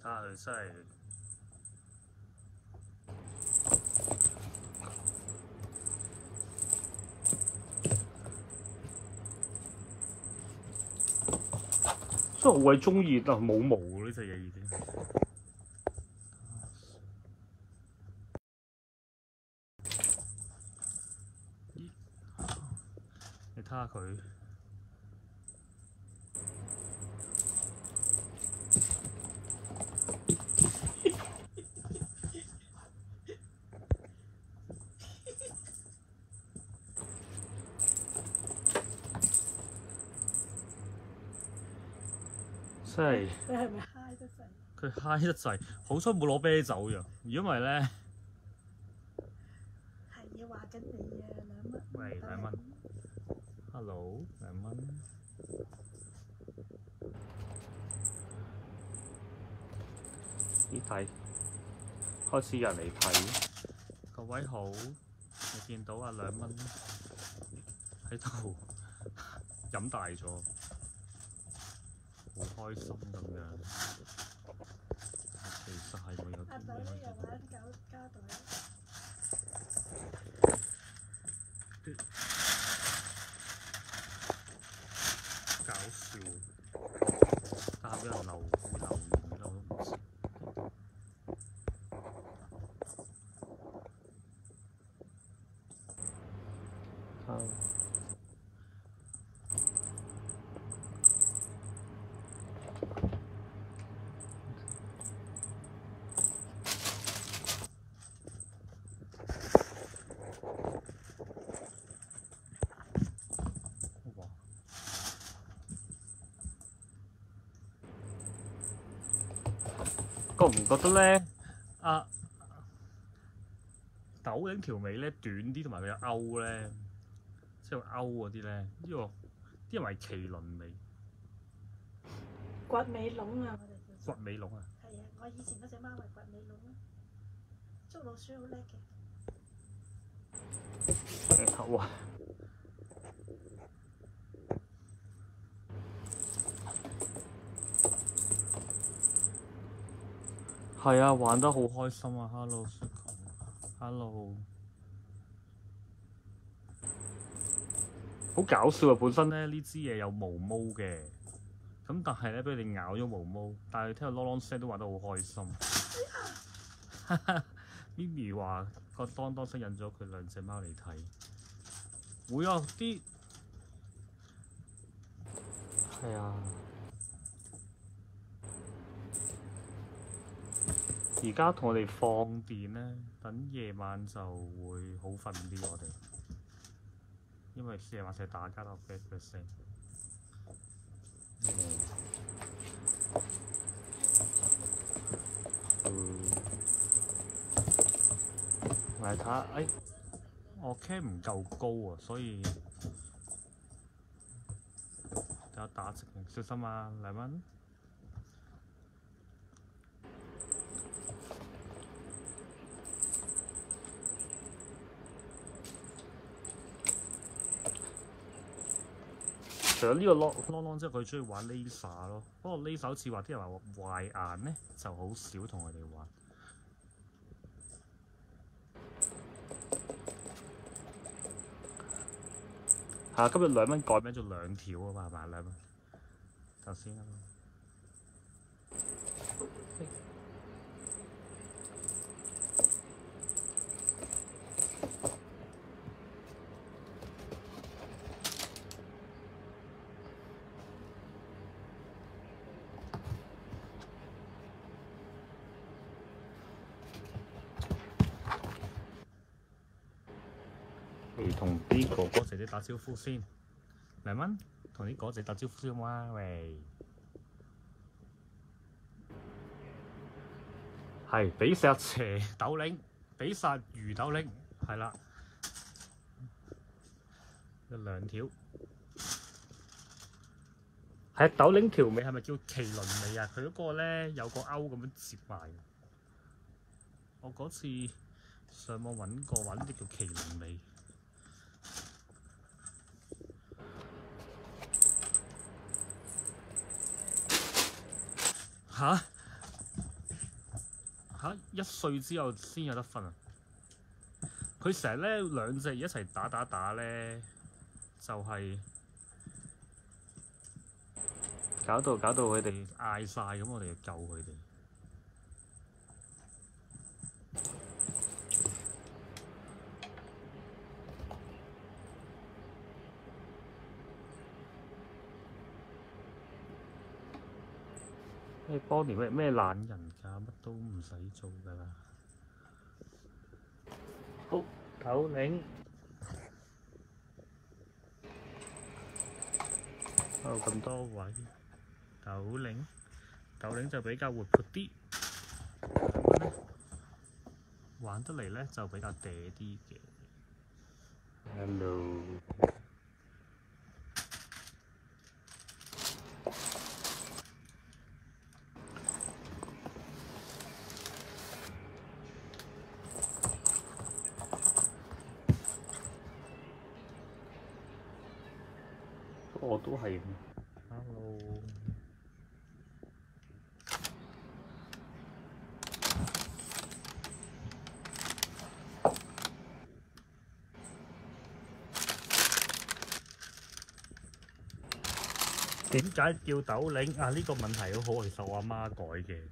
睇下佢真係真係好鬼中意，但係冇毛喎呢隻嘢已經。你睇下佢。真係你係咪嗨得滯？佢嗨得滯，好彩冇攞啤酒啫。如果唔係咧，係要話緊你啊，2蚊。喂2蚊 ，hello 2蚊。咦睇，開始有人嚟睇。各位好，你見到啊2蚊喺度飲大咗，好開心咁樣。其實係會有啲阿豆呢又玩膠袋。搞笑，但係俾人留言啦，我都唔知。覺唔覺得咧？豆領條尾咧短啲，同埋佢有勾咧，即係勾嗰啲咧，呢個啲人話係麒麟尾。掘尾龍啊！我哋叫。掘尾龍啊！係啊，我以前嗰隻貓係掘尾龍啊，捉老鼠好叻嘅。哇！係啊，玩得好開心啊 ！Hello，好搞笑啊！本身咧呢支嘢有毛毛嘅，咁但係咧俾你咬咗毛毛，但係聽到啷啷聲都玩得好開心。Mimi 話個當聲引咗佢2隻貓嚟睇，會啊啲係啊。而家同我哋放電咧，等夜晚就會好瞓啲我哋，因為夜晚成日打交都啡啡聲。嚟睇下，我 cam 唔夠高啊，所以等下打直，小心啊2蚊。除咗呢個啷之後，佢中意玩 laser 咯。不過 laser 好似話啲人話壞眼咧，就好少同佢哋玩。今日2蚊改名做2條啊嘛，係咪2蚊？頭先啊嘛。嚟同啲哥哥姐姐打招呼先，2蚊同啲哥哥姐打招呼先嘛，喂，係比殺邪豆領，比殺魚豆領，係啦，有2條。係豆領條尾係咪叫麒麟尾啊？佢嗰個咧有個勾咁樣接埋。我嗰次上網揾過，話呢啲叫麒麟尾。嚇！嚇1歲之後先有得分啊！佢成日咧兩隻一齊打咧，就係、搞到佢哋嗌晒，咁我哋要救佢哋。幫年咩懶人㗎，乜都唔使做㗎啦。好，頭領，咁多位，頭領就比較活潑啲，咁咧玩得嚟咧就比較嗲啲嘅。Hello。我都係。Hello。點解叫斗領啊？呢個問題好，其實我阿媽改嘅，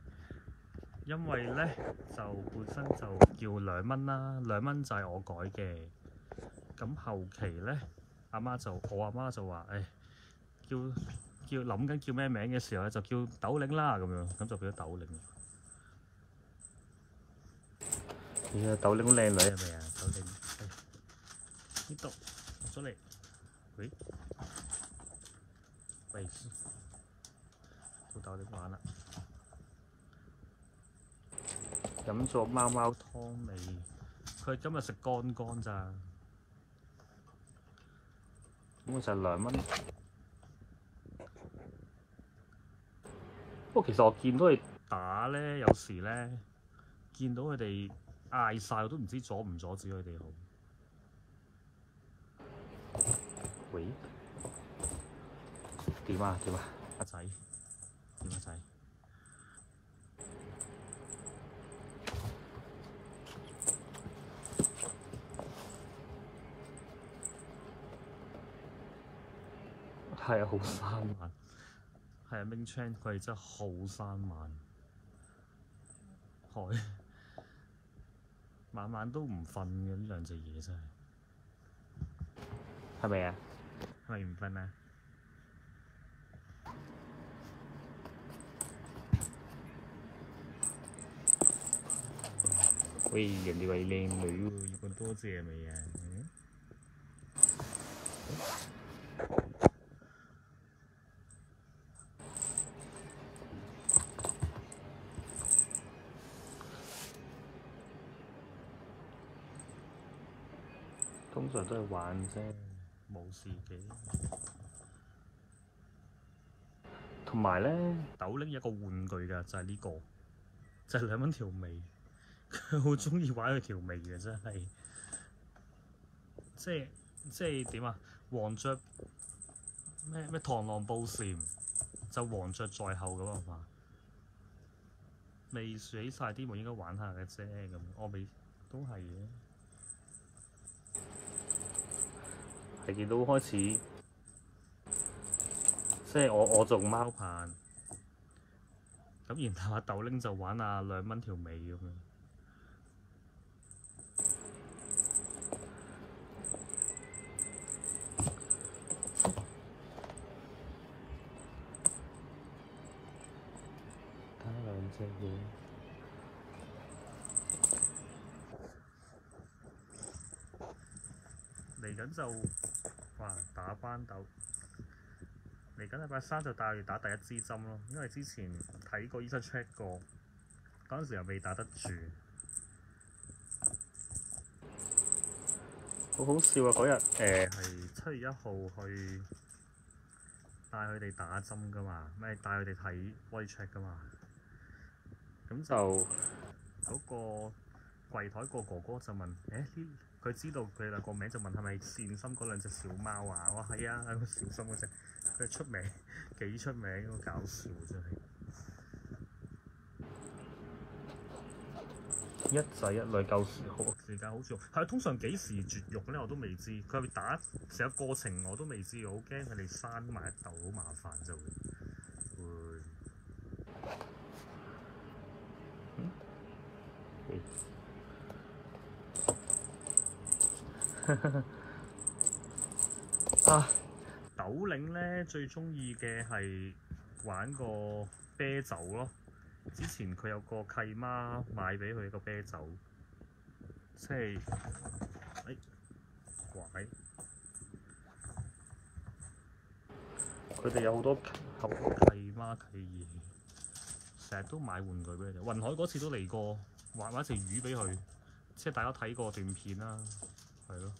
因為咧就本身就叫2蚊啦，2蚊就係我改嘅。咁後期咧，我阿媽就話誒叫諗緊叫咩名嘅時候咧，就叫斗領啦咁樣，咁就變咗斗領。咦啊！斗領好靚女係咪啊？斗領呢度落咗嚟，喂，到斗領玩啦，飲咗貓貓湯未？佢今日食乾咋。咁就係2蚊。不過其實我見到佢打咧，有時咧見到佢哋嗌晒，我都唔知阻唔阻止佢哋好。喂？點啊？阿仔？點啊仔？係啊，好生猛。係啊，Ming Chan 佢哋真係好生猛，晚晚都唔瞓嘅呢兩隻嘢真係。係咪啊？係咪唔瞓啊？喂，人哋話靚女喎，要講多謝係咪啊？通常都係玩啫，冇事嘅。同埋咧，斗領有一個玩具㗎，就係呢個，就係2蚊條尾。佢好鍾意玩佢條尾嘅，真係。即係點啊？黃雀咩螳螂捕蟬，就黃雀在後咁啊嘛。未起晒啲毛應該玩下嘅啫，咁我未都係嘅。係見到開始，即係我做貓棒，咁然後阿斗領就玩啊2蚊條尾咁樣。睇兩隻嘢。嚟緊就打班鬥，嚟緊禮拜3就帶佢打第1支針咯，因為之前睇過醫生 check 過，嗰陣時又未打得住。好好笑啊！嗰日係7月1號去帶佢哋打針㗎嘛，帶佢哋睇 body check 㗎嘛，咁就嗰個櫃台個哥哥就問佢知道佢兩個名，就問係咪善心嗰兩隻小貓啊？我話係啊，個小心嗰隻，佢出名幾出名，好搞笑真係。一仔一女夠時間好似係通常幾時絕育咧？我都未知。佢會打成個過程我都未知，我好驚佢哋生埋一竇好麻煩就會。啊！斗領咧最中意嘅係玩個啤酒咯。之前佢有個契媽買俾佢個啤酒，即係拐。佢哋有好多契媽契爺，成日都買玩具俾佢哋。雲海嗰次都嚟過，畫埋一隻魚俾佢，即係大家睇過段片啦，係咯。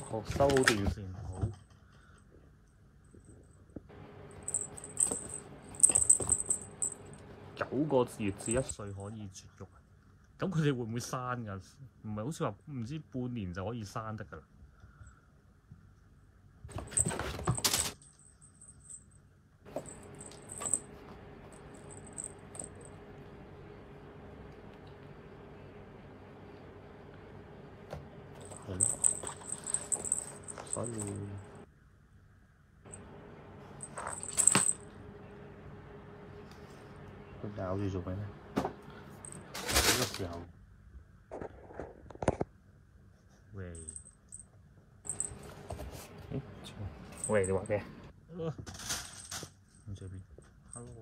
好，收好電線，好。9個月至1歲可以絕育，咁佢哋會唔會生㗎？唔係好似話唔知半年就可以生得㗎啦。係咯，所以佢咬住做咩咧？呢個時候，喂，你話咩？唔知邊 ？Hello。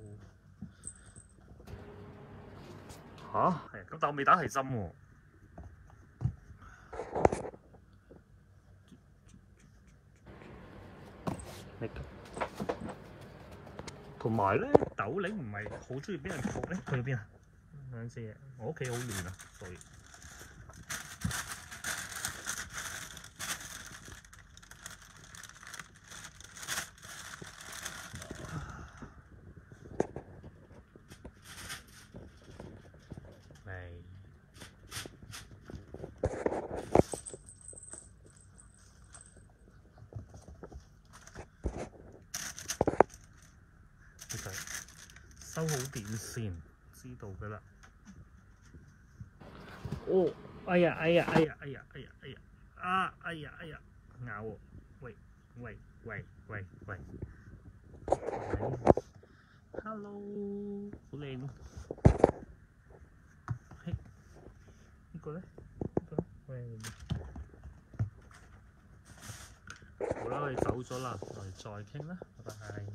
吓？係咁，但我未打係針喎。同埋咧，斗領唔係好中意俾人撲咧，佢去邊啊？兩隻嘢，我屋企好亂啊，所以。收好電線，知道㗎啦。哦，哎呀，咬我！喂，Hello， 好靚。嘿，呢個咧？喂，好啦，我哋走咗啦，我哋再傾啦，拜拜。